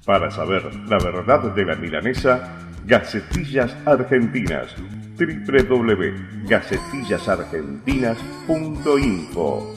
Para saber la verdad de la milanesa, Gacetillas Argentinas. www.gacetillasargentinas.info.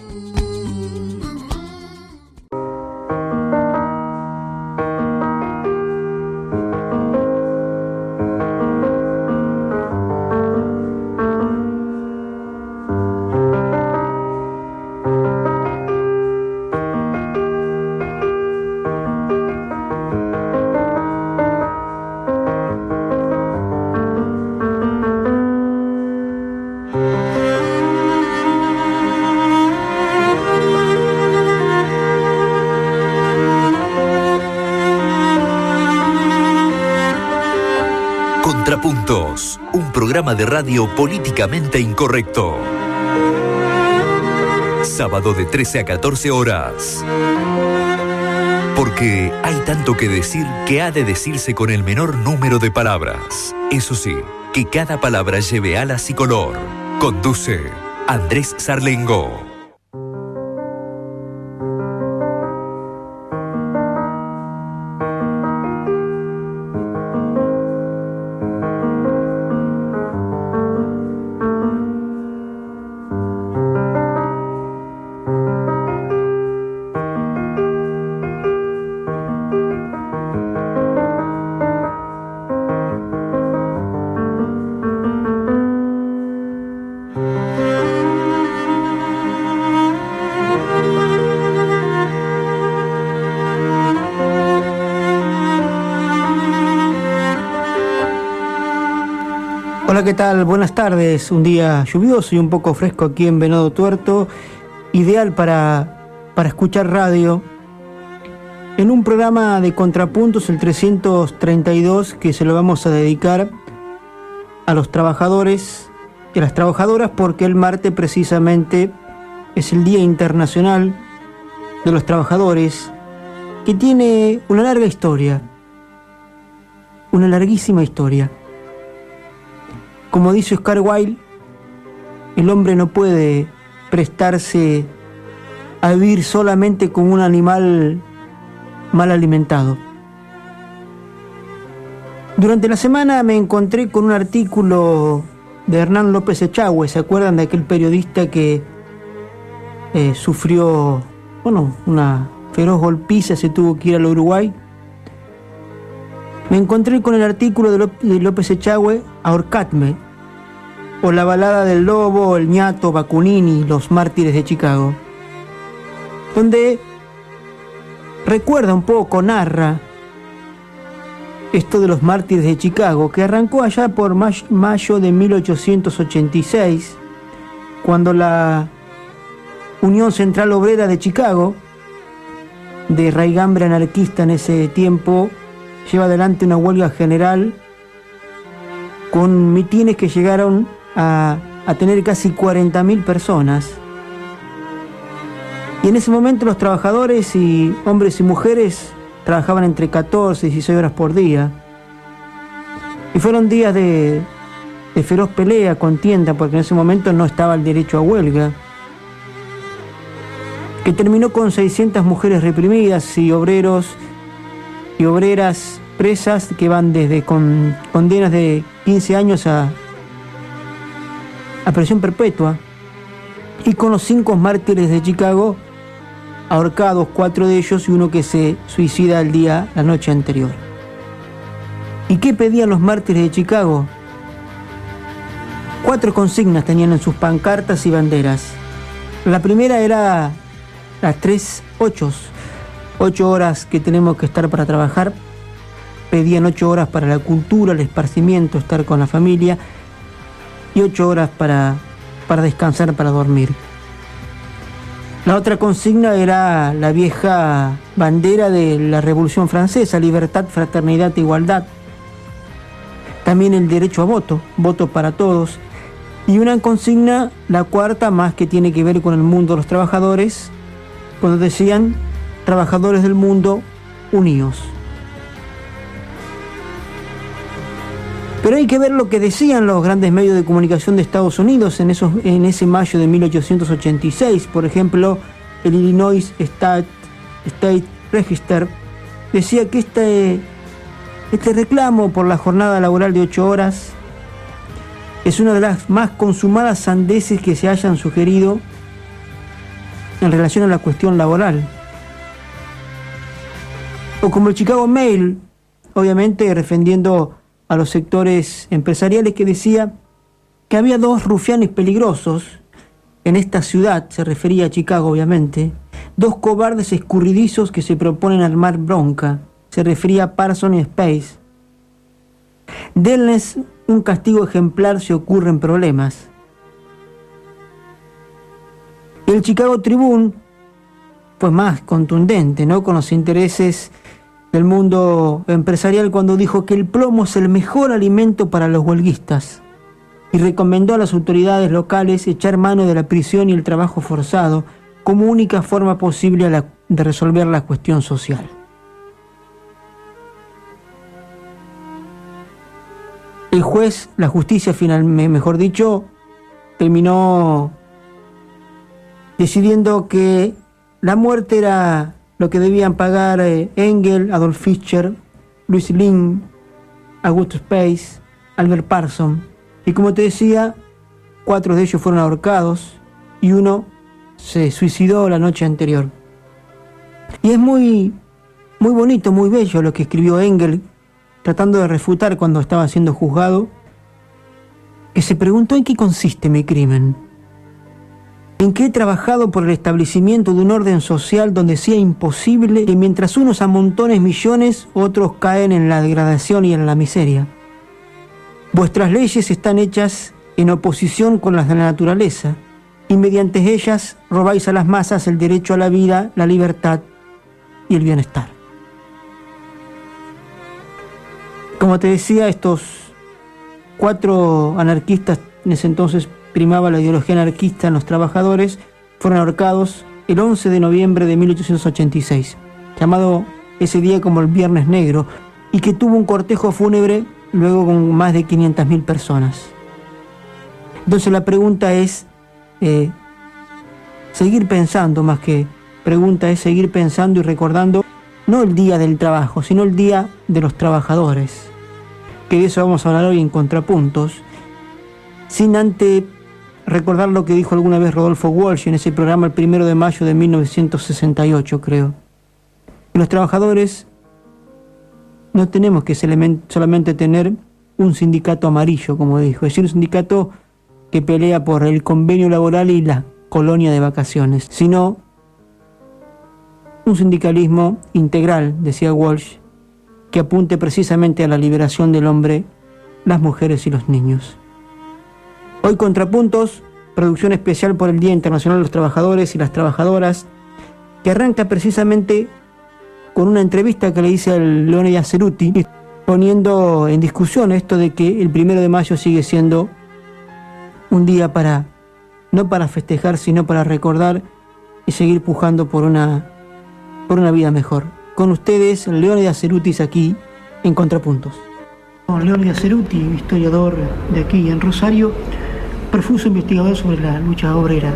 Contrapuntos, un programa de radio políticamente incorrecto. Sábado de 13 a 14 horas. Porque hay tanto que decir que ha de decirse con el menor número de palabras. Eso sí, que cada palabra lleve alas y color. Conduce Andrés Sarlengo. Hola, ¿qué tal? Buenas tardes. Un día lluvioso y un poco fresco aquí en Venado Tuerto, ideal para escuchar radio. En un programa de Contrapuntos, el 332, que se lo vamos a dedicar a los trabajadores y a las trabajadoras, porque el martes precisamente es el Día Internacional de los Trabajadores, que tiene una larga historia, una larguísima historia. Como dice Oscar Wilde, el hombre no puede prestarse a vivir solamente como un animal mal alimentado. Durante la semana me encontré con un artículo de Hernán López Echagüe. ¿Se acuerdan de aquel periodista que sufrió una feroz golpiza, se tuvo que ir al Uruguay? Me encontré con el artículo de López Echagüe, Ahorcadme, o la balada del lobo, el ñato, Bakunini, los mártires de Chicago, donde recuerda un poco, narra esto de los mártires de Chicago, que arrancó allá por mayo de 1886, cuando la Unión Central Obrera de Chicago, de raigambre anarquista en ese tiempo, lleva adelante una huelga general con mitines que llegaron a tener casi 40.000 personas. Y en ese momento los trabajadores, y hombres y mujeres, trabajaban entre 14 y 16 horas por día. Y fueron días de feroz pelea, contienda, porque en ese momento no estaba el derecho a huelga, que terminó con 600 mujeres reprimidas y obreros y obreras presas que van desde con condenas de 15 años a prisión perpetua, y con los 5 mártires de Chicago ahorcados, 4 de ellos y uno que se suicida la noche anterior. ¿Y qué pedían los mártires de Chicago? 4 consignas tenían en sus pancartas y banderas. La primera era las 8 horas que tenemos que estar para trabajar. Pedían 8 horas para la cultura, el esparcimiento, estar con la familia, y 8 horas para descansar, para dormir. La otra consigna era la vieja bandera de la Revolución Francesa: libertad, fraternidad e igualdad. También el derecho a voto para todos. Y una consigna, la cuarta, más que tiene que ver con el mundo de los trabajadores, cuando decían: trabajadores del mundo, unidos. Pero hay que ver lo que decían los grandes medios de comunicación de Estados Unidos en ese mayo de 1886. Por ejemplo, el Illinois State Register decía que este reclamo por la jornada laboral de 8 horas es una de las más consumadas sandeces que se hayan sugerido en relación a la cuestión laboral. O como el Chicago Mail, obviamente defendiendo a los sectores empresariales, que decía que había 2 rufianes peligrosos en esta ciudad, se refería a Chicago obviamente, 2 cobardes escurridizos que se proponen armar bronca, se refería a Parson y Space. Denles un castigo ejemplar si ocurren problemas. El Chicago Tribune fue más contundente, ¿no?, con los intereses del mundo empresarial, cuando dijo que el plomo es el mejor alimento para los huelguistas y recomendó a las autoridades locales echar mano de la prisión y el trabajo forzado como única forma posible de resolver la cuestión social. El juez, la justicia finalmente, mejor dicho, terminó decidiendo que la muerte era lo que debían pagar Engel, Adolf Fischer, Louis Lin, Augustus Pace, Albert Parson. Y como te decía, 4 de ellos fueron ahorcados y 1 se suicidó la noche anterior. Y es muy bonito, muy bello lo que escribió Engel, tratando de refutar cuando estaba siendo juzgado, que se preguntó en qué consiste mi crimen. En que he trabajado por el establecimiento de un orden social donde sea imposible que mientras unos amontones millones, otros caen en la degradación y en la miseria. Vuestras leyes están hechas en oposición con las de la naturaleza, y mediante ellas robáis a las masas el derecho a la vida, la libertad y el bienestar. Como te decía, estos 4 anarquistas, en ese entonces primaba la ideología anarquista en los trabajadores, fueron ahorcados el 11 de noviembre de 1886, llamado ese día como el Viernes Negro, y que tuvo un cortejo fúnebre luego con más de 500.000 personas. Entonces la pregunta es seguir pensando, más que pregunta es seguir pensando y recordando no el día del trabajo, sino el día de los trabajadores, que de eso vamos a hablar hoy en Contrapuntos, sin antes recordar lo que dijo alguna vez Rodolfo Walsh en ese programa el 1 de mayo de 1968, creo. Los trabajadores no tenemos que solamente tener un sindicato amarillo, como dijo, es decir, un sindicato que pelea por el convenio laboral y la colonia de vacaciones, sino un sindicalismo integral, decía Walsh, que apunte precisamente a la liberación del hombre, las mujeres y los niños. Hoy Contrapuntos, producción especial por el Día Internacional de los Trabajadores y las Trabajadoras, que arranca precisamente con una entrevista que le hice al Leónidas Cerruti, poniendo en discusión esto de que el 1 de mayo sigue siendo un día no para festejar, sino para recordar y seguir pujando por una vida mejor. Con ustedes, Leónidas Cerruti, aquí en Contrapuntos. Leónidas Cerruti, historiador de aquí en Rosario, profuso investigador sobre la lucha obrera.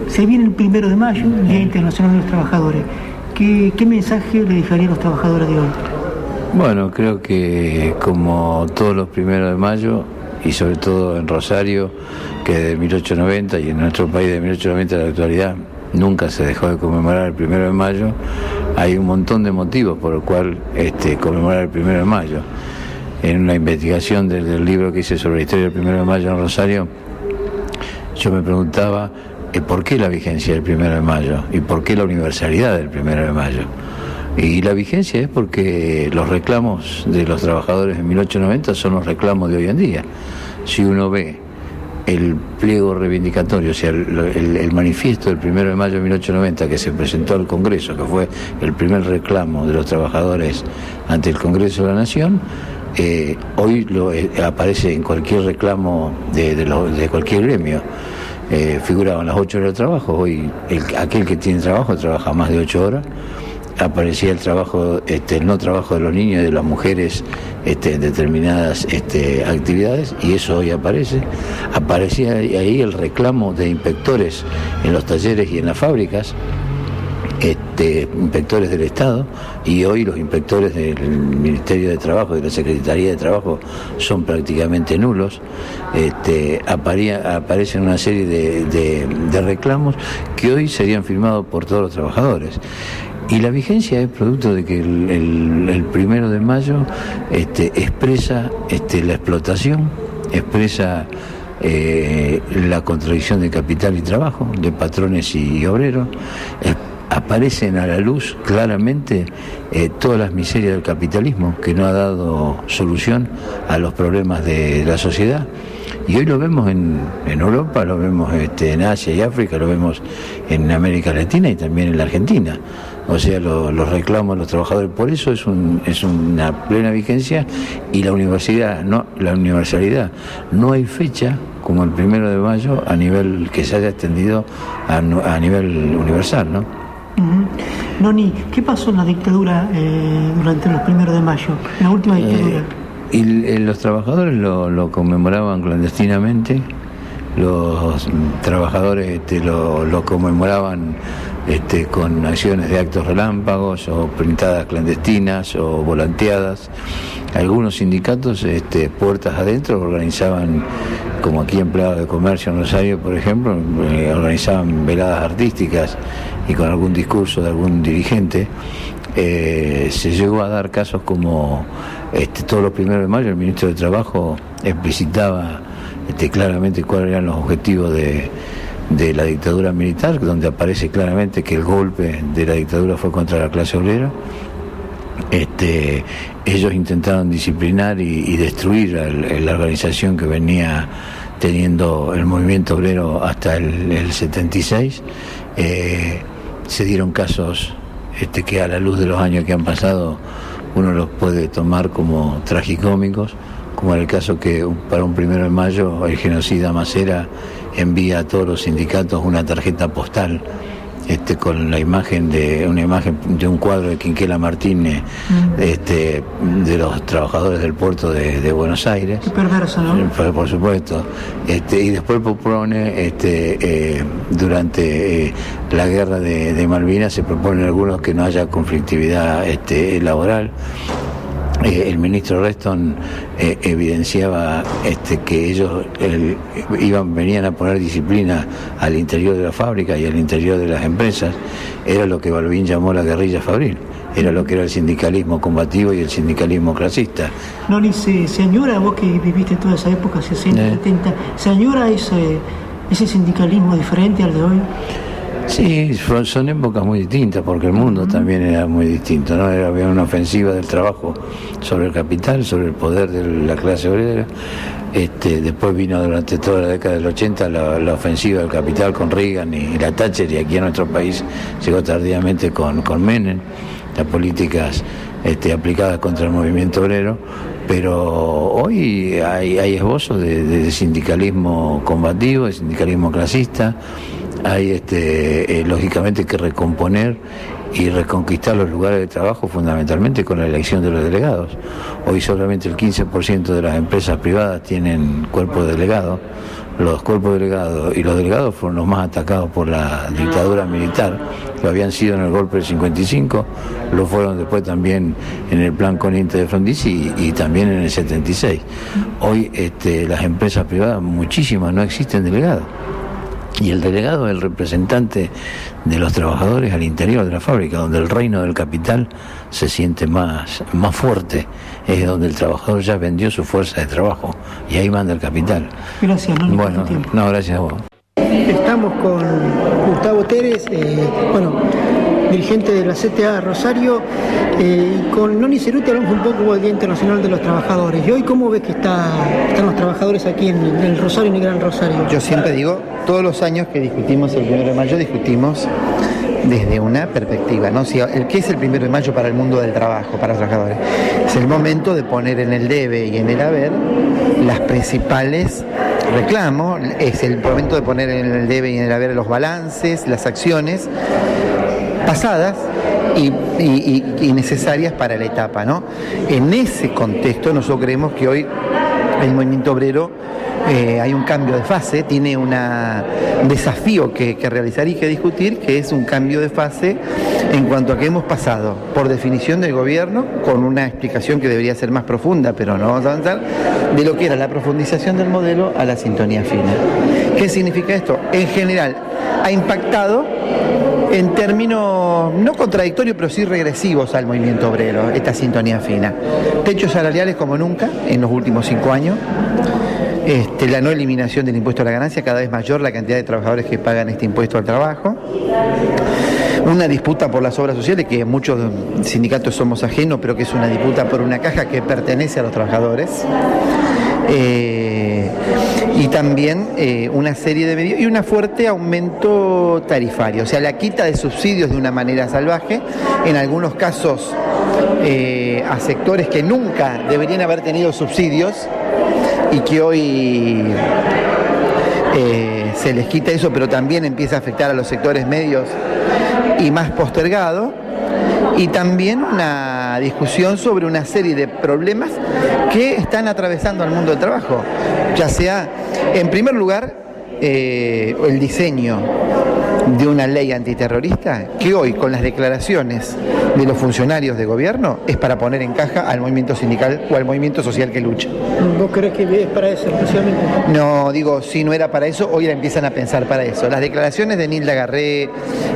Se viene el 1 de mayo, el Día Internacional de los Trabajadores. ¿Qué mensaje le dejaría a los trabajadores de hoy? Bueno, creo que como todos los 1 de mayo, y sobre todo en Rosario, que de 1890 y en nuestro país de 1890 a la actualidad nunca se dejó de conmemorar el 1 de mayo, hay un montón de motivos por el cual conmemorar el 1 de mayo. En una investigación del libro que hice sobre la historia del 1 de mayo en Rosario, yo me preguntaba por qué la vigencia del 1 de mayo y por qué la universalidad del 1 de mayo. Y la vigencia es porque los reclamos de los trabajadores de 1890 son los reclamos de hoy en día. Si uno ve el pliego reivindicatorio, o sea, el manifiesto del 1 de mayo de 1890 que se presentó al Congreso, que fue el primer reclamo de los trabajadores ante el Congreso de la Nación, hoy aparece en cualquier reclamo de cualquier gremio. Figuraban las 8 horas de trabajo, hoy aquel que tiene trabajo trabaja más de 8 horas. Aparecía el trabajo, el no trabajo de los niños y de las mujeres en determinadas actividades, y eso hoy aparecía ahí el reclamo de inspectores en los talleres y en las fábricas, inspectores del Estado, y hoy los inspectores del Ministerio de Trabajo, de la Secretaría de Trabajo, son prácticamente nulos. Aparecen una serie de reclamos que hoy serían firmados por todos los trabajadores. Y la vigencia es producto de que el 1 de mayo expresa la explotación, expresa la contradicción de capital y trabajo, de patrones y obreros. Aparecen a la luz claramente todas las miserias del capitalismo, que no ha dado solución a los problemas de la sociedad. Y hoy lo vemos en Europa, lo vemos en Asia y África, lo vemos en América Latina y también en la Argentina. O sea, los reclamos de los trabajadores. Por eso es una plena vigencia, y la universalidad no hay fecha como el 1 de mayo a nivel que se haya extendido a nivel universal, ¿no? Uh-huh. Noni, ¿qué pasó en la dictadura durante los 1 de mayo, en la última dictadura? Y los trabajadores lo conmemoraban clandestinamente. Los trabajadores lo conmemoraban con acciones de actos relámpagos, o pintadas clandestinas, o volanteadas. Algunos sindicatos, puertas adentro, organizaban, como aquí empleados de comercio en Rosario, por ejemplo, organizaban veladas artísticas y con algún discurso de algún dirigente. Se llegó a dar casos como todos los 1 de mayo el ministro de Trabajo explicitaba claramente cuáles eran los objetivos de la dictadura militar, donde aparece claramente que el golpe de la dictadura fue contra la clase obrera. Ellos intentaron disciplinar y destruir la organización que venía teniendo el movimiento obrero hasta el 76. Se dieron casos que a la luz de los años que han pasado uno los puede tomar como tragicómicos, como en el caso que para un 1 de mayo el genocida Macera envía a todos los sindicatos una tarjeta postal con la imagen de un cuadro de Quinquela Martínez, de los trabajadores del puerto de Buenos Aires. Qué perverso, ¿no? Por supuesto. Y después propone, durante la guerra de Malvinas, se proponen algunos que no haya conflictividad laboral. El ministro Reston evidenciaba que ellos venían a poner disciplina al interior de la fábrica y al interior de las empresas. Era lo que Balbín llamó la guerrilla fabril, era lo que era el sindicalismo combativo y el sindicalismo clasista. Noni, ¿se añora, vos que viviste toda esa época, 60, 70, se añora ese sindicalismo diferente al de hoy? Sí, son épocas muy distintas, porque el mundo también era muy distinto, ¿no? Había una ofensiva del trabajo sobre el capital, sobre el poder de la clase obrera. Después vino durante toda la década del 80 la ofensiva del capital con Reagan y la Thatcher, y aquí en nuestro país llegó tardíamente con Menem, las políticas aplicadas contra el movimiento obrero. Pero hoy hay esbozos de sindicalismo combativo, de sindicalismo clasista. Hay lógicamente que recomponer y reconquistar los lugares de trabajo, fundamentalmente con la elección de los delegados. Hoy solamente el 15% de las empresas privadas tienen cuerpo de delegado. Los cuerpos delegados y los delegados fueron los más atacados por la dictadura militar. Lo habían sido en el golpe del 55, lo fueron después también en el plan Coninte de Frondizi y también en el 76. Hoy las empresas privadas, muchísimas, no existen delegados. Y el delegado es el representante de los trabajadores al interior de la fábrica, donde el reino del capital se siente más fuerte. Es donde el trabajador ya vendió su fuerza de trabajo y ahí manda el capital. Gracias, Noni. Bueno, no, gracias a vos. Estamos con Gustavo Teres, dirigente de la CTA Rosario, y con Noni Ceruti hablamos un poco del Día Internacional de los Trabajadores. ¿Y hoy cómo ves que están los trabajadores aquí en el Rosario, en el Gran Rosario? Yo siempre digo, todos los años que discutimos el 1 de mayo, discutimos desde una perspectiva, ¿no? ¿Qué es el 1 de mayo para el mundo del trabajo, para los trabajadores? Es el momento de poner en el debe y en el haber las principales reclamos, es el momento de poner en el debe y en el haber los balances, las acciones pasadas y necesarias para la etapa, ¿no? En ese contexto nosotros creemos que hoy el movimiento obrero hay un cambio de fase, tiene un desafío que realizar y que discutir, que es un cambio de fase en cuanto a que hemos pasado, por definición del gobierno, con una explicación que debería ser más profunda, pero no vamos a avanzar, de lo que era la profundización del modelo a la sintonía fina. ¿Qué significa esto? En general, ha impactado en términos no contradictorios, pero sí regresivos al movimiento obrero, esta sintonía fina. Techos salariales como nunca en los últimos 5 años. La no eliminación del impuesto a la ganancia, cada vez mayor la cantidad de trabajadores que pagan este impuesto al trabajo. Una disputa por las obras sociales, que muchos sindicatos somos ajenos, pero que es una disputa por una caja que pertenece a los trabajadores. Y también una serie de medidas y un fuerte aumento tarifario, o sea, la quita de subsidios de una manera salvaje, en algunos casos a sectores que nunca deberían haber tenido subsidios y que hoy se les quita eso, pero también empieza a afectar a los sectores medios y más postergados, y también una discusión sobre una serie de problemas que están atravesando al mundo del trabajo, ya sea, en primer lugar, el diseño de una ley antiterrorista que hoy, con las declaraciones de los funcionarios de gobierno, es para poner en caja al movimiento sindical o al movimiento social que lucha. ¿Vos crees que es para eso exclusivamente? No, digo, si no era para eso, hoy la empiezan a pensar para eso. Las declaraciones de Nilda Garré,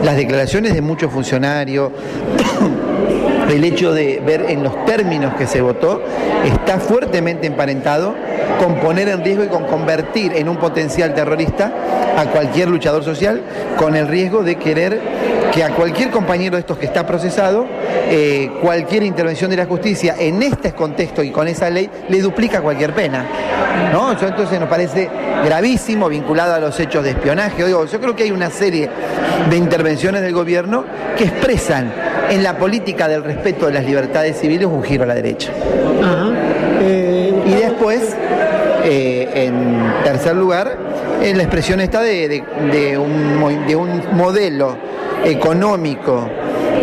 las declaraciones de muchos funcionarios, el hecho de ver en los términos que se votó, está fuertemente emparentado con poner en riesgo y con convertir en un potencial terrorista a cualquier luchador social, con el riesgo de querer que a cualquier compañero de estos que está procesado, cualquier intervención de la justicia en este contexto y con esa ley le duplica cualquier pena, ¿no? Entonces nos parece gravísimo, vinculado a los hechos de espionaje. Yo creo que hay una serie de intervenciones del gobierno que expresan en la política del respeto de las libertades civiles un giro a la derecha. Ajá. Y después, en tercer lugar, la expresión está de un modelo económico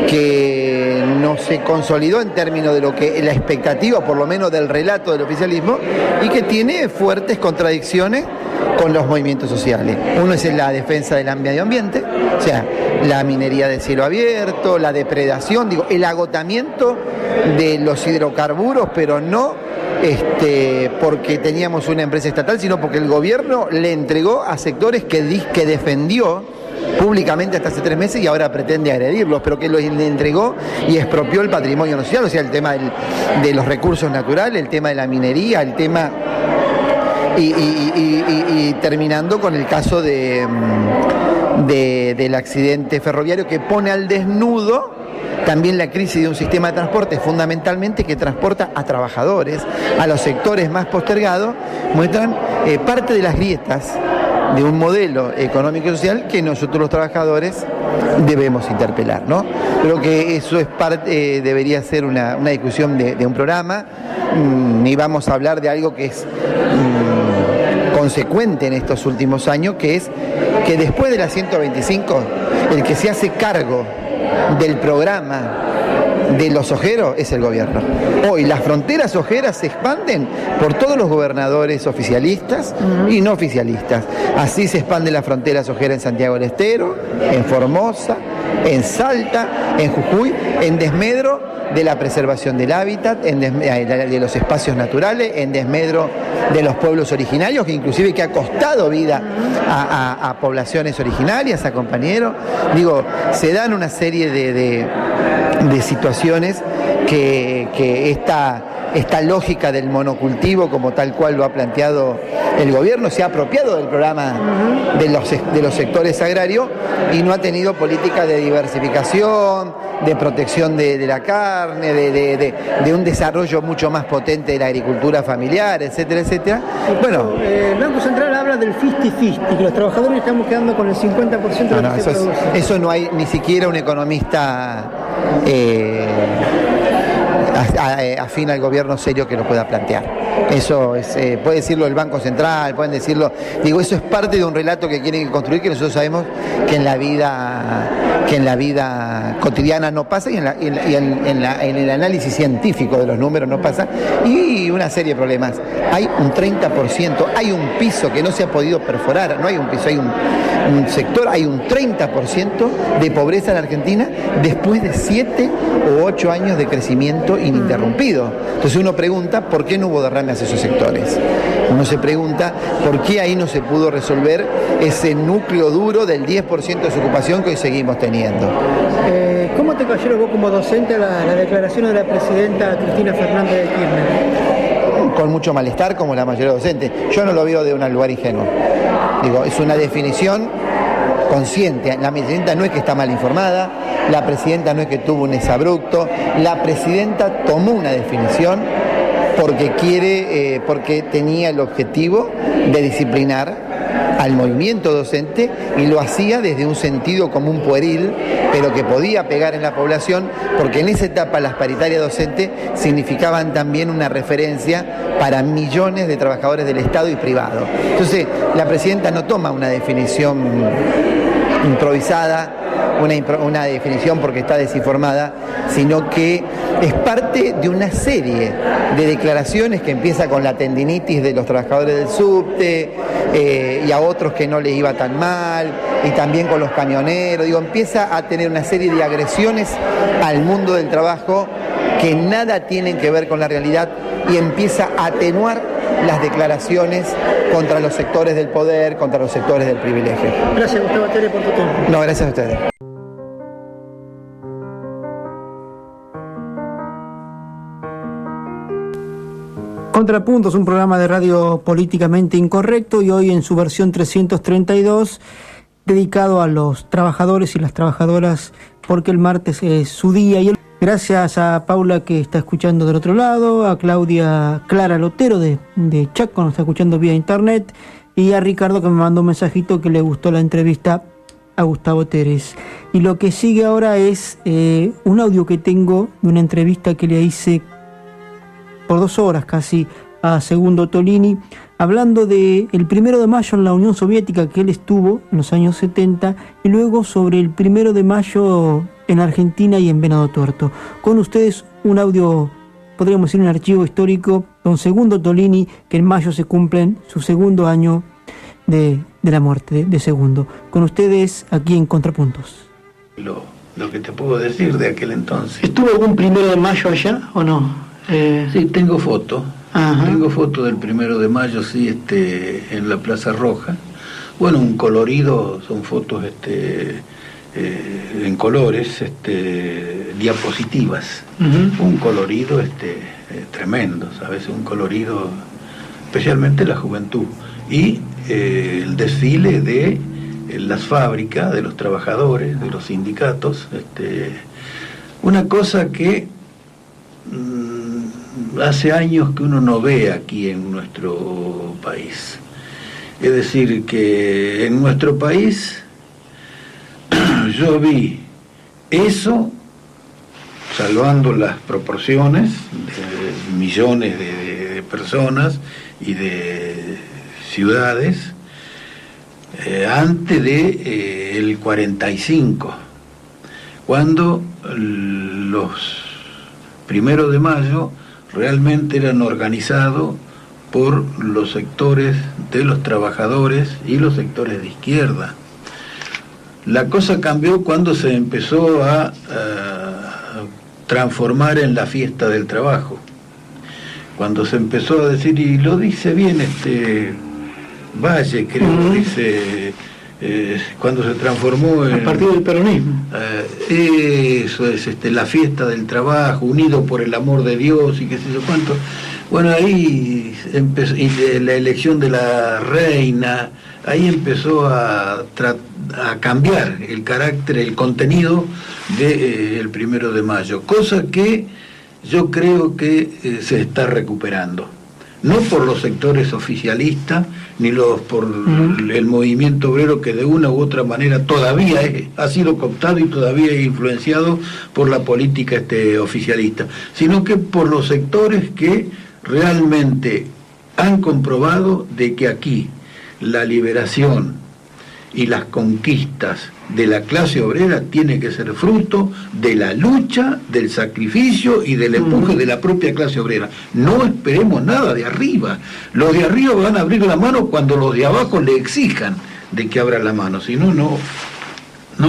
que no se consolidó en términos de lo que la expectativa, por lo menos del relato del oficialismo, y que tiene fuertes contradicciones con los movimientos sociales. Uno es la defensa del medio ambiente, o sea, la minería de cielo abierto, la depredación, el agotamiento de los hidrocarburos, pero no porque teníamos una empresa estatal, sino porque el gobierno le entregó a sectores que defendió públicamente hasta hace 3 meses y ahora pretende agredirlos, pero que le entregó y expropió el patrimonio nacional, o sea, el tema de los recursos naturales, el tema de la minería, el tema y terminando con el caso del accidente ferroviario que pone al desnudo también la crisis de un sistema de transporte fundamentalmente que transporta a trabajadores, a los sectores más postergados, muestran parte de las grietas de un modelo económico y social que nosotros los trabajadores debemos interpelar, ¿no? Creo que eso es parte, debería ser una discusión de un programa, y vamos a hablar de algo que es consecuente en estos últimos años, que es que después de la 125, el que se hace cargo del programa de los ojeros es el gobierno. Hoy las fronteras ojeras se expanden por todos los gobernadores oficialistas y no oficialistas. Así se expande la frontera ojera en Santiago del Estero, en Formosa, en Salta, en Jujuy, en desmedro de la preservación del hábitat, de los espacios naturales, en desmedro de los pueblos originarios, que inclusive que ha costado vida a poblaciones originarias, a compañeros. Se dan una serie de situaciones que esta lógica del monocultivo, como tal cual lo ha planteado el gobierno, se ha apropiado del programa de los sectores agrarios y no ha tenido política de diversificación, de protección de la carne, de un desarrollo mucho más potente de la agricultura familiar, etcétera, etcétera. Bueno, el Banco Central habla del 50-50, que los trabajadores estamos quedando con el 50% de lo que se produce. Eso no hay ni siquiera un economista afín al gobierno serio que lo pueda plantear. Eso es, puede decirlo el Banco Central, pueden decirlo, digo, eso es parte de un relato que quieren construir, que nosotros sabemos que en la vida cotidiana no pasa y en el análisis científico de los números no pasa, y una serie de problemas. Hay un 30%, hay un piso que no se ha podido perforar, no hay un piso, hay un sector, hay un 30% de pobreza en Argentina después de 7 u 8 años de crecimiento ininterrumpido. Entonces uno pregunta, ¿por qué no hubo derrame hacia esos sectores? Uno se pregunta, ¿por qué ahí no se pudo resolver ese núcleo duro del 10% de desocupación que hoy seguimos teniendo? ¿Cómo te cayó vos como docente la declaración de la presidenta Cristina Fernández de Kirchner? Con mucho malestar, como la mayoría de docentes. Yo no lo veo de un lugar ingenuo. Digo, es una definición consciente. La presidenta no es que está mal informada, la presidenta no es que tuvo un exabrupto, la presidenta tomó una definición porque tenía el objetivo de disciplinar al movimiento docente y lo hacía desde un sentido común pueril, pero que podía pegar en la población, porque en esa etapa las paritarias docentes significaban también una referencia para millones de trabajadores del Estado y privado. Entonces, la presidenta no toma una definición improvisada, una definición porque está desinformada, sino que es parte de una serie de declaraciones que empieza con la tendinitis de los trabajadores del subte y a otros que no les iba tan mal, y también con los camioneros. Digo, empieza a tener una serie de agresiones al mundo del trabajo que nada tienen que ver con la realidad y empieza a atenuar las declaraciones contra los sectores del poder, contra los sectores del privilegio. Gracias, Gustavo Tere, por tu tiempo. No, gracias a ustedes. Contrapuntos, un programa de radio políticamente incorrecto y hoy en su versión 332 dedicado a los trabajadores y las trabajadoras porque el martes es su día. Y gracias a Paula que está escuchando del otro lado, a Claudia Clara Lotero de Chaco, nos está escuchando vía internet, y a Ricardo que me mandó un mensajito que le gustó la entrevista a Gustavo Teres. Y lo que sigue ahora es un audio que tengo de una entrevista que le hice por 2 horas casi a Segundo Tolini, hablando del 1 de mayo en la Unión Soviética que él estuvo en los años 70 y luego sobre el 1 de mayo en Argentina y en Venado Tuerto. Con ustedes un audio, podríamos decir un archivo histórico, don Segundo Tolini, que en mayo se cumplen su 2.º año de la muerte de Segundo. Con ustedes aquí en Contrapuntos. Lo que te puedo decir de aquel entonces. ¿Estuvo algún 1 de mayo allá o no? Sí, tengo foto. Ajá. Tengo foto del 1 de mayo, sí, en la Plaza Roja. Bueno, un colorido, son fotos en colores, diapositivas. Uh-huh. Un colorido tremendo, ¿sabes? Un colorido, especialmente la juventud. Y el desfile de las fábricas, de los trabajadores, de los sindicatos. Una cosa que hace años que uno no ve aquí en nuestro país. Es decir, que en nuestro país yo vi eso, salvando las proporciones de millones de personas y de ciudades, antes de el 45, cuando los 1 de mayo realmente eran organizados por los sectores de los trabajadores y los sectores de izquierda. La cosa cambió cuando se empezó a transformar en la fiesta del trabajo. Cuando se empezó a decir, y lo dice bien Valle, creo, dice, cuando se transformó en... A partir del peronismo. Eso es, la fiesta del trabajo, unido por el amor de Dios y qué sé yo cuánto. Bueno, ahí empezó, y la elección de la reina, ahí empezó a cambiar el carácter, el contenido del 1 de mayo, cosa que yo creo que se está recuperando. No por los sectores oficialistas, ni por el movimiento obrero, que de una u otra manera todavía ha sido cooptado y todavía es influenciado por la política oficialista, sino que por los sectores que realmente han comprobado de que aquí la liberación y las conquistas de la clase obrera tiene que ser fruto de la lucha, del sacrificio y del empuje de la propia clase obrera. No esperemos nada de arriba. Los de arriba van a abrir la mano cuando los de abajo le exijan de que abra la mano, si no, no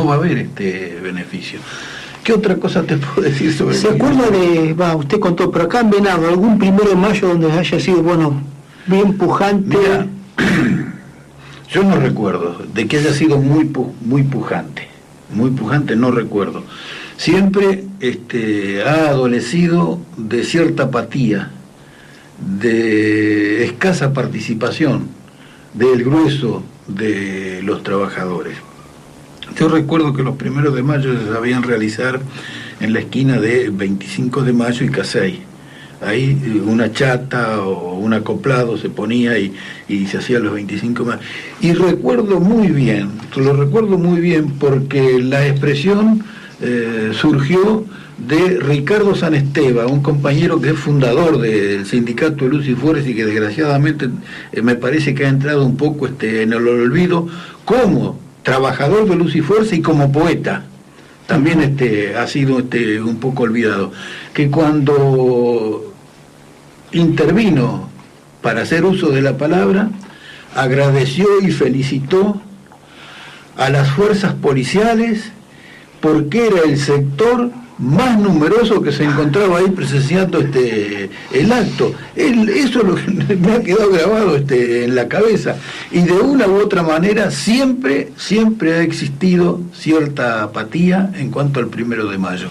va a haber este beneficio. ¿Qué otra cosa te puedo decir sobre eso? ¿Se acuerda de, usted contó, pero acá en Venado, algún 1 de mayo donde haya sido, bien pujante? Mira, yo no recuerdo de que haya sido muy pujante, no recuerdo. Siempre ha adolecido de cierta apatía, de escasa participación del grueso de los trabajadores. Yo recuerdo que los 1 de mayo se sabían realizar en la esquina de 25 de mayo y Casey. Ahí una chata o un acoplado se ponía y se hacía los 25 de mayo. Y lo recuerdo muy bien porque la expresión surgió de Ricardo Sanesteva, un compañero que es fundador del sindicato de Luz y Fuerza y que desgraciadamente me parece que ha entrado un poco en el olvido como trabajador de Luz y Fuerza y como poeta. También ha sido un poco olvidado, que cuando intervino para hacer uso de la palabra, agradeció y felicitó a las fuerzas policiales porque era el sector más numeroso que se encontraba ahí presenciando el acto. Eso es lo que me ha quedado grabado en la cabeza. Y de una u otra manera siempre ha existido cierta apatía en cuanto al 1 de mayo.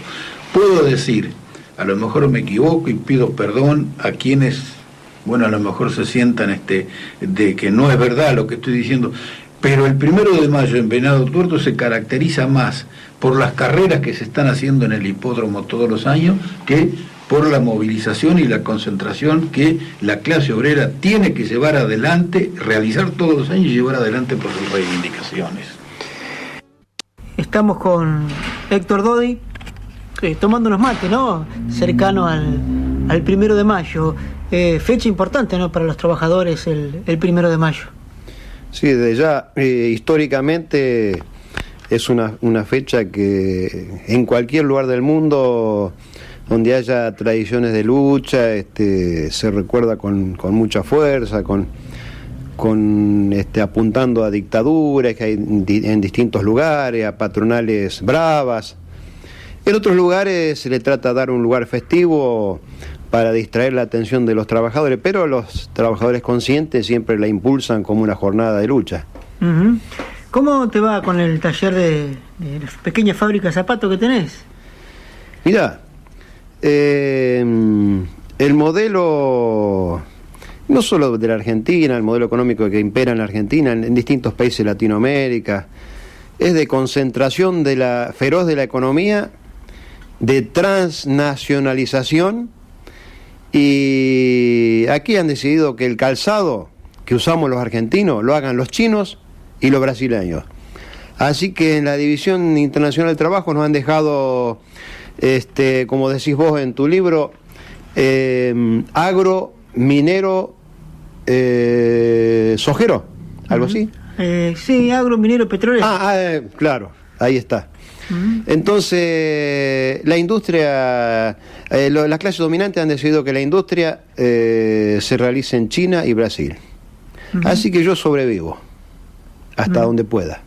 Puedo decir, a lo mejor me equivoco y pido perdón a quienes, a lo mejor se sientan de que no es verdad lo que estoy diciendo, pero el 1 de mayo en Venado Tuerto se caracteriza más por las carreras que se están haciendo en el hipódromo todos los años que por la movilización y la concentración que la clase obrera tiene que llevar adelante, realizar todos los años y llevar adelante por sus reivindicaciones. Estamos con Héctor Dodi, tomando unos mates, ¿no? Cercano al 1 de mayo. Fecha importante, ¿no? Para los trabajadores el 1 de mayo. Sí, desde ya, históricamente es una fecha que en cualquier lugar del mundo donde haya tradiciones de lucha, se recuerda con mucha fuerza, apuntando a dictaduras que hay en distintos lugares, a patronales bravas. En otros lugares se le trata de dar un lugar festivo para distraer la atención de los trabajadores, pero los trabajadores conscientes siempre la impulsan como una jornada de lucha. Uh-huh. ¿Cómo te va con el taller de la pequeña fábrica de zapatos que tenés? Mirá, el modelo, no solo de la Argentina, el modelo económico que impera en la Argentina, en distintos países de Latinoamérica, es de concentración feroz de la economía, de transnacionalización, y aquí han decidido que el calzado que usamos los argentinos lo hagan los chinos y los brasileños. Así que en la División Internacional del Trabajo nos han dejado, como decís vos en tu libro, agro, minero, sojero, algo así. Sí, agro, minero, petróleo. Claro, ahí está. Entonces, la industria, las clases dominantes han decidido que la industria se realice en China y Brasil. Así que yo sobrevivo hasta donde pueda.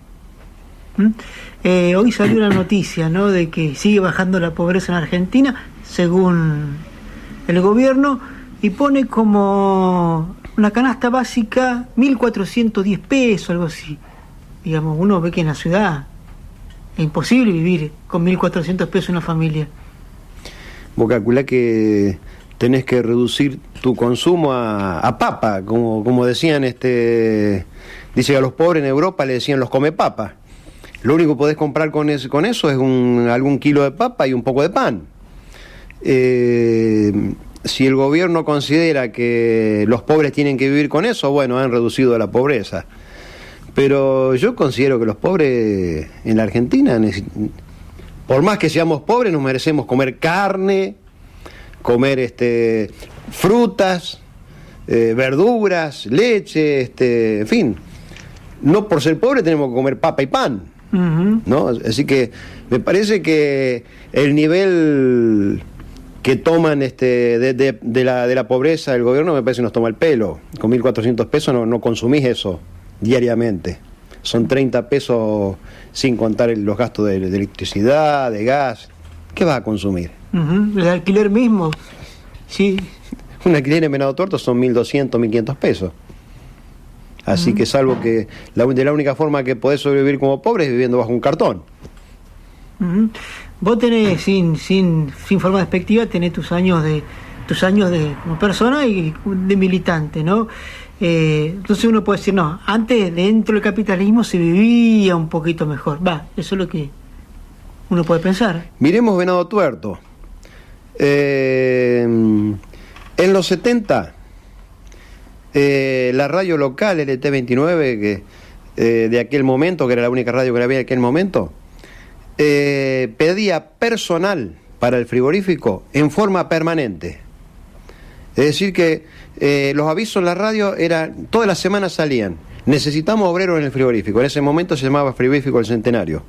Hoy salió una noticia, ¿no?, de que sigue bajando la pobreza en Argentina, según el gobierno, y pone como una canasta básica 1.410 pesos, algo así. Digamos, uno ve que en la ciudad es imposible vivir con 1.400 pesos una familia. Vos calculá que tenés que reducir tu consumo a papa, como decían, dice que a los pobres en Europa le decían los come papa. Lo único que podés comprar con eso es algún kilo de papa y un poco de pan. Si el gobierno considera que los pobres tienen que vivir con eso, bueno, han reducido la pobreza. Pero yo considero que los pobres en la Argentina, por más que seamos pobres, nos merecemos comer carne, comer frutas, verduras, leche, en fin. No por ser pobre tenemos que comer papa y pan, ¿no? Así que me parece que el nivel que toman de la pobreza del gobierno, me parece que nos toma el pelo. Con 1.400 pesos no consumís eso diariamente. Son 30 pesos sin contar los gastos de electricidad, de gas. ¿Qué vas a consumir? El alquiler mismo, sí. Un alquiler en Venado Tuerto son 1.200, 1.500 pesos. Así que salvo que la única forma que podés sobrevivir como pobre es viviendo bajo un cartón. Vos tenés, sin forma despectiva, tenés tus años de como persona y de militante, ¿no? Entonces uno puede decir, no, antes dentro del capitalismo se vivía un poquito mejor. Eso es lo que uno puede pensar. Miremos Venado Tuerto. En los 70, la radio local, LT29, de aquel momento, que era la única radio que había en aquel momento, pedía personal para el frigorífico en forma permanente. Es decir que los avisos en la radio todas las semanas salían: necesitamos obreros en el frigorífico. En ese momento se llamaba Frigorífico del Centenario.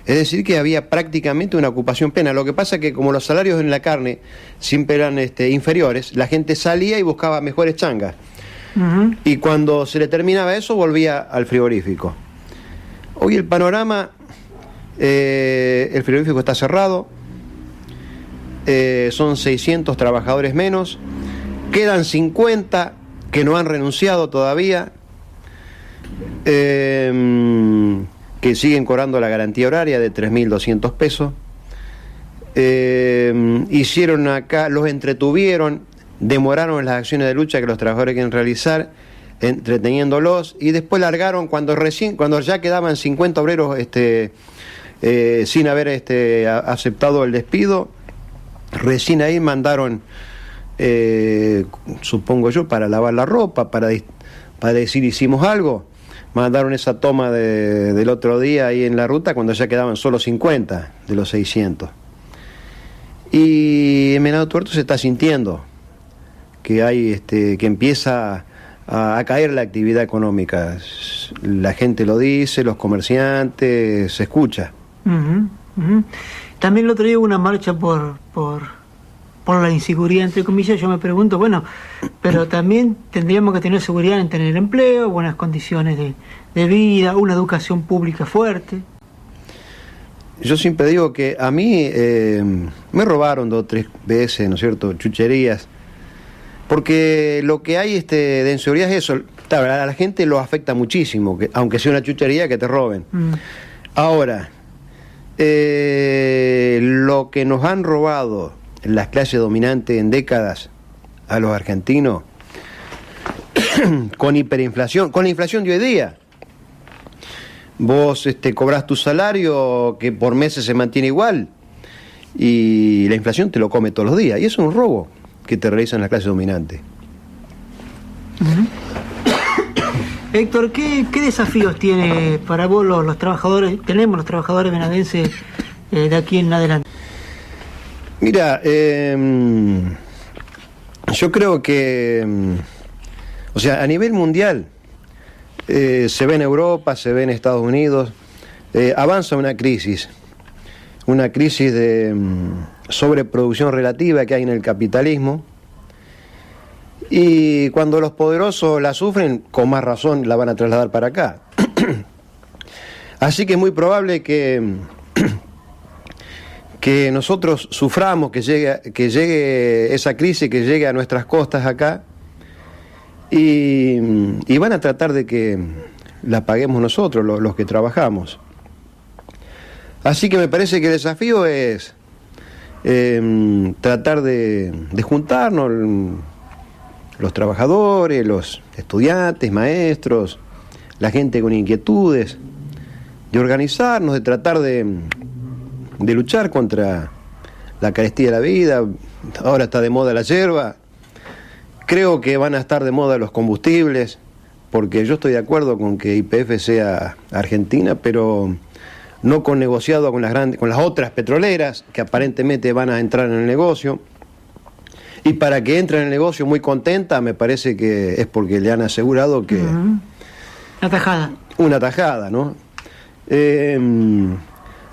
Es decir que había prácticamente una ocupación plena. Lo que pasa es que como los salarios en la carne siempre eran inferiores, la gente salía y buscaba mejores changas. Y cuando se le terminaba eso, volvía al frigorífico. Hoy el panorama, el frigorífico está cerrado, son 600 trabajadores menos, quedan 50 que no han renunciado todavía, que siguen cobrando la garantía horaria de 3.200 pesos. Hicieron acá, los entretuvieron, demoraron las acciones de lucha que los trabajadores quieren realizar, entreteniéndolos, y después largaron cuando ya quedaban 50 obreros sin haber aceptado el despido. Recién ahí mandaron, supongo yo, para lavar la ropa, para decir hicimos algo. Mandaron esa toma del otro día ahí en la ruta cuando ya quedaban solo 50 de los 600. Y en Venado Tuerto se está sintiendo que hay que empieza a caer la actividad económica. La gente lo dice, los comerciantes, se escucha. También el otro día hubo una marcha por la inseguridad, entre comillas. Yo me pregunto, bueno, pero también tendríamos que tener seguridad en tener empleo, buenas condiciones de vida, una educación pública fuerte. Yo siempre digo que a mí me robaron 2 o 3 veces, ¿no es cierto?, chucherías, porque lo que hay de inseguridad es eso. Claro, a la gente lo afecta muchísimo, aunque sea una chuchería, que te roben. Ahora, lo que nos han robado las clases dominantes en décadas a los argentinos, con hiperinflación, con la inflación de hoy día. Vos cobrás tu salario, que por meses se mantiene igual, y la inflación te lo come todos los días, y eso es un robo que te realizan las clases dominantes. Héctor, ¿qué desafíos tiene para vos los trabajadores, tenemos los trabajadores venadenses de aquí en adelante? Mira, yo creo que, a nivel mundial, se ve en Europa, se ve en Estados Unidos, avanza una crisis de sobreproducción relativa que hay en el capitalismo, y cuando los poderosos la sufren, con más razón la van a trasladar para acá. Así que es muy probable que nosotros suframos, que llegue esa crisis, que llegue a nuestras costas acá, y van a tratar de que la paguemos nosotros, los que trabajamos. Así que me parece que el desafío es tratar de juntarnos, los trabajadores, los estudiantes, maestros, la gente con inquietudes, de organizarnos, de tratar de luchar contra la carestía de la vida. Ahora está de moda la yerba, creo que van a estar de moda los combustibles, porque yo estoy de acuerdo con que YPF sea argentina, pero no con negociado con las otras petroleras que aparentemente van a entrar en el negocio. Y para que entre en el negocio muy contenta, me parece que es porque le han asegurado que... Una tajada. Una tajada, ¿no?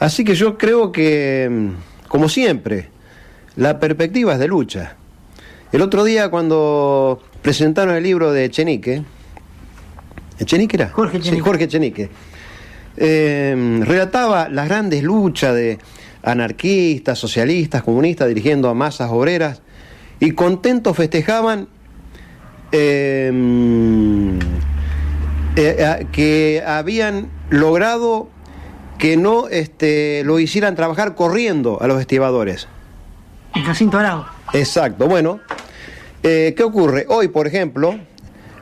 Así que yo creo que, como siempre, la perspectiva es de lucha. El otro día cuando presentaron el libro de Echenique, ¿Echenique era? Jorge Echenique. Sí, Jorge Echenique. Relataba las grandes luchas de anarquistas, socialistas, comunistas dirigiendo a masas obreras y contentos festejaban que habían logrado que no lo hicieran trabajar corriendo a los estibadores. En Jacinto Arauz. Exacto. Bueno, ¿qué ocurre? Hoy, por ejemplo,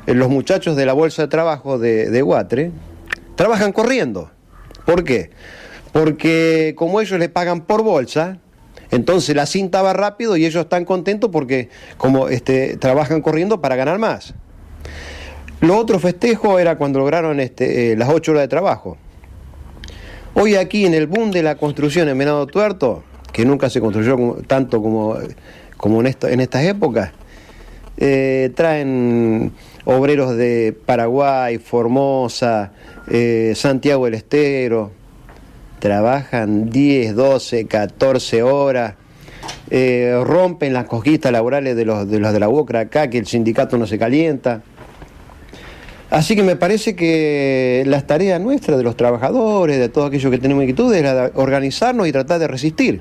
los muchachos de la Bolsa de Trabajo de Huatre trabajan corriendo. ¿Por qué? Porque como ellos les pagan por bolsa, entonces la cinta va rápido y ellos están contentos porque como trabajan corriendo para ganar más. Lo otro festejo era cuando lograron las 8 horas de trabajo. Hoy aquí en el boom de la construcción en Venado Tuerto, que nunca se construyó tanto como en estas épocas, traen obreros de Paraguay, Formosa, Santiago del Estero, trabajan 10, 12, 14 horas, rompen las cosquillas laborales de los de la UOCRA acá, que el sindicato no se calienta. Así que me parece que las tareas nuestras, de los trabajadores, de todos aquellos que tenemos inquietudes, era organizarnos y tratar de resistir,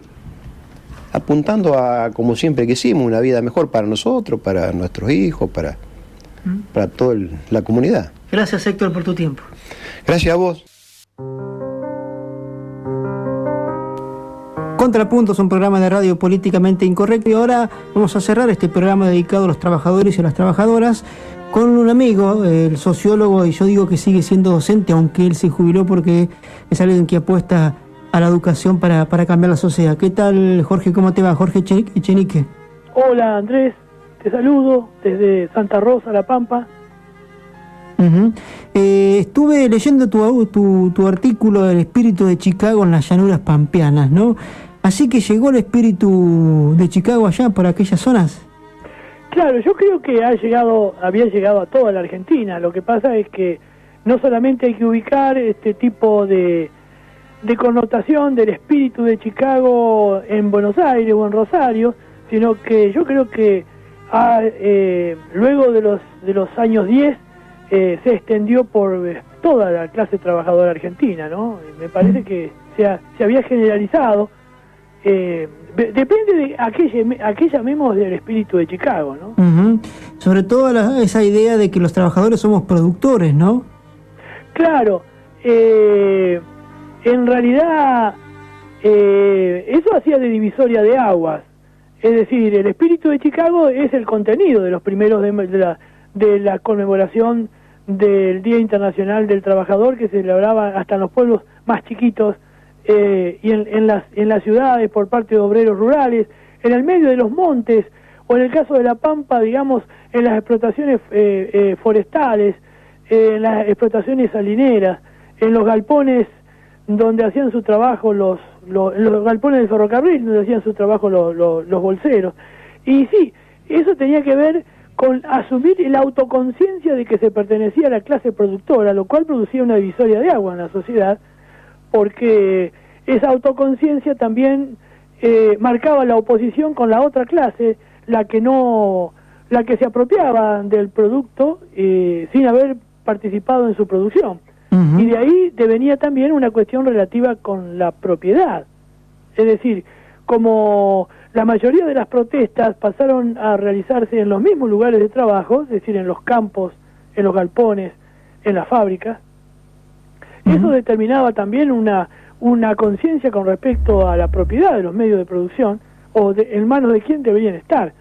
apuntando a, como siempre quisimos, una vida mejor para nosotros, para nuestros hijos, para toda la comunidad. Gracias, Héctor, por tu tiempo. Gracias a vos. Contrapuntos, un programa de radio políticamente incorrecto, y ahora vamos a cerrar este programa dedicado a los trabajadores y a las trabajadoras con un amigo, el sociólogo, y yo digo que sigue siendo docente, aunque él se jubiló, porque es alguien que apuesta a la educación para cambiar la sociedad. ¿Qué tal, Jorge? ¿Cómo te va? Jorge Echenique. Hola, Andrés, te saludo desde Santa Rosa, La Pampa. Estuve leyendo tu artículo del espíritu de Chicago en las llanuras pampeanas, ¿no? Así que llegó el espíritu de Chicago allá por aquellas zonas. Claro, yo creo que había llegado a toda la Argentina. Lo que pasa es que no solamente hay que ubicar este tipo de connotación del espíritu de Chicago en Buenos Aires o en Rosario, sino que yo creo que luego de los años 10 se extendió por toda la clase trabajadora argentina, ¿no? Me parece que se había generalizado. Depende de a qué llamemos del espíritu de Chicago, ¿no? Sobre todo esa idea de que los trabajadores somos productores, ¿no? Claro, en realidad eso hacía de divisoria de aguas. Es decir, el espíritu de Chicago es el contenido de los primeros de la conmemoración del Día Internacional del Trabajador, que se celebraba hasta en los pueblos más chiquitos y en las ciudades por parte de obreros rurales, en el medio de los montes, o en el caso de La Pampa, digamos, en las explotaciones forestales, en las explotaciones salineras, en los galpones donde hacían su trabajo en los galpones del ferrocarril, donde hacían su trabajo los bolseros. Y sí, eso tenía que ver con asumir la autoconciencia de que se pertenecía a la clase productora, lo cual producía una divisoria de agua en la sociedad, porque esa autoconciencia también marcaba la oposición con la otra clase, la que se apropiaba del producto sin haber participado en su producción. Y de ahí devenía también una cuestión relativa con la propiedad. Es decir, como la mayoría de las protestas pasaron a realizarse en los mismos lugares de trabajo, es decir, en los campos, en los galpones, en las fábricas, eso determinaba también una conciencia con respecto a la propiedad de los medios de producción, o en manos de quién deberían estar.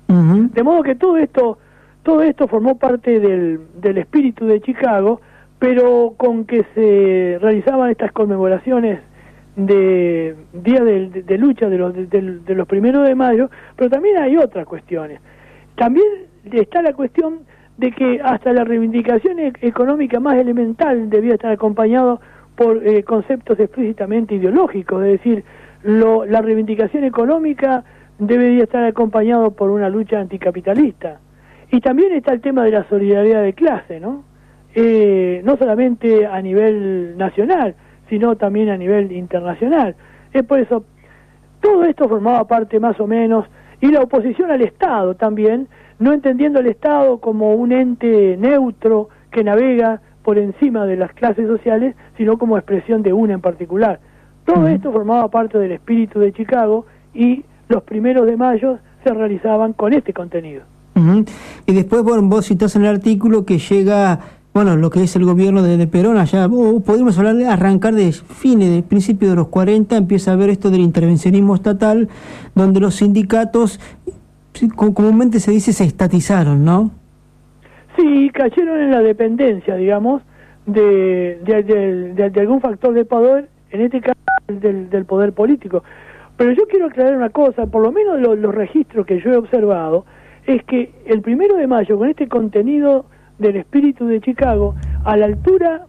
De modo que todo esto formó parte del espíritu de Chicago, pero con que se realizaban estas conmemoraciones de día de lucha de los 1 de mayo, pero también hay otras cuestiones. También está la cuestión de que hasta la reivindicación económica más elemental debía estar acompañado por conceptos explícitamente ideológicos, es decir, la reivindicación económica debería estar acompañado por una lucha anticapitalista. Y también está el tema de la solidaridad de clase, ¿no? No solamente a nivel nacional, sino también a nivel internacional. Es por eso, todo esto formaba parte más o menos, y la oposición al Estado también, no entendiendo al Estado como un ente neutro que navega por encima de las clases sociales, sino como expresión de una en particular. Todo esto formaba parte del espíritu de Chicago, y los 1 de mayo se realizaban con este contenido. Y después, bueno, vos citás en el artículo que llega, bueno, lo que es el gobierno de Perón allá, podemos hablar de arrancar de fines, de principios de los 40, empieza a haber esto del intervencionismo estatal, donde los sindicatos, comúnmente se dice, se estatizaron, ¿no? Sí, cayeron en la dependencia, digamos, de algún factor de poder, en este caso del poder político. Pero yo quiero aclarar una cosa, por lo menos los registros que yo he observado, es que el 1 de mayo, con este contenido del espíritu de Chicago, a la altura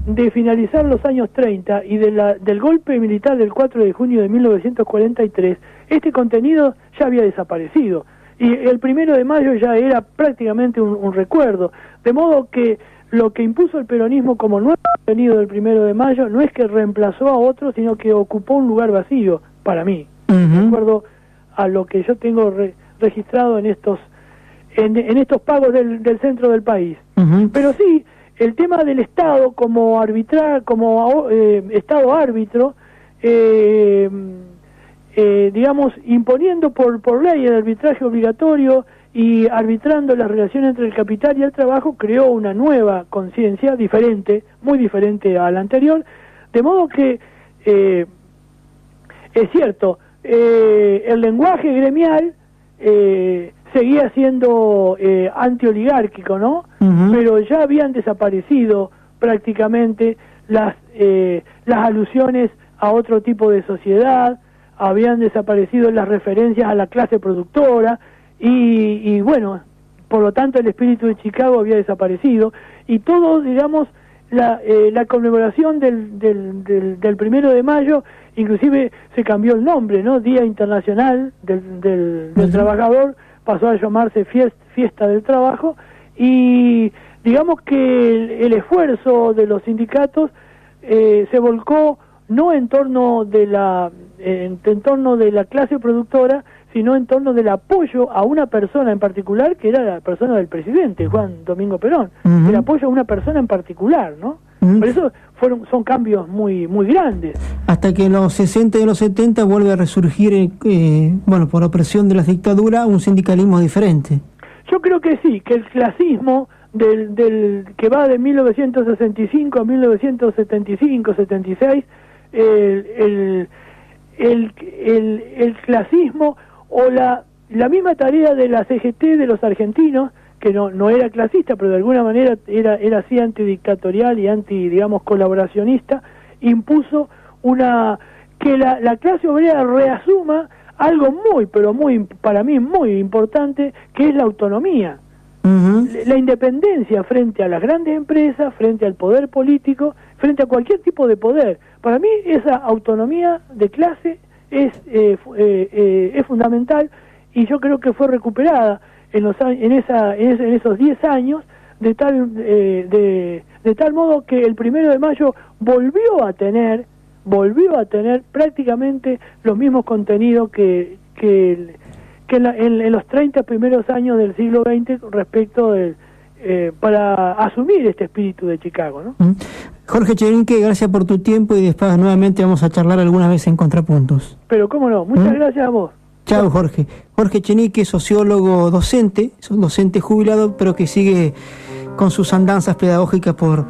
de finalizar los años 30 y del golpe militar del 4 de junio de 1943, este contenido ya había desaparecido. Y el 1 de mayo ya era prácticamente un recuerdo. De modo que lo que impuso el peronismo como nuevo contenido del 1 de mayo no es que reemplazó a otro, sino que ocupó un lugar vacío, para mí. De acuerdo a lo que yo tengo registrado en estos pagos del centro del país. Pero sí, el tema del Estado como Estado árbitro, digamos, imponiendo por ley el arbitraje obligatorio y arbitrando las relaciones entre el capital y el trabajo, creó una nueva conciencia diferente, muy diferente a la anterior, de modo que es cierto, el lenguaje gremial seguía siendo antioligárquico, ¿no? Pero ya habían desaparecido prácticamente las alusiones a otro tipo de sociedad, habían desaparecido las referencias a la clase productora, y bueno, por lo tanto el espíritu de Chicago había desaparecido, y todo, digamos, la conmemoración del 1 de mayo, inclusive se cambió el nombre, ¿no? Día Internacional del Trabajador, pasó a llamarse Fiesta del Trabajo, y digamos que el esfuerzo de los sindicatos se volcó no en torno de la clase productora, sino en torno del apoyo a una persona en particular, que era la persona del presidente, Juan Domingo Perón, el apoyo a una persona en particular, ¿no? Por eso son cambios muy grandes. Hasta que en los 60 y en los 70 vuelve a resurgir, bueno, por opresión de las dictaduras, un sindicalismo diferente. Yo creo que sí, que el clasismo del que va de 1965 a 1975, 76, el clasismo o la misma tarea de la CGT de los argentinos, que no era clasista, pero de alguna manera era así antidictatorial y digamos, colaboracionista, impuso que la clase obrera reasuma algo para mí muy importante, que es la autonomía. La independencia frente a las grandes empresas, frente al poder político, frente a cualquier tipo de poder. Para mí esa autonomía de clase es fundamental, y yo creo que fue recuperada en esos 10 años de tal modo que el 1 de mayo volvió a tener prácticamente los mismos contenidos que en los 30 primeros años del siglo XX respecto para asumir este espíritu de Chicago, ¿no? Jorge Echenique, gracias por tu tiempo, y después nuevamente vamos a charlar algunas veces en Contrapuntos. Pero cómo no, muchas gracias a vos. Chao, Jorge. Jorge Echenique, sociólogo docente jubilado, pero que sigue con sus andanzas pedagógicas por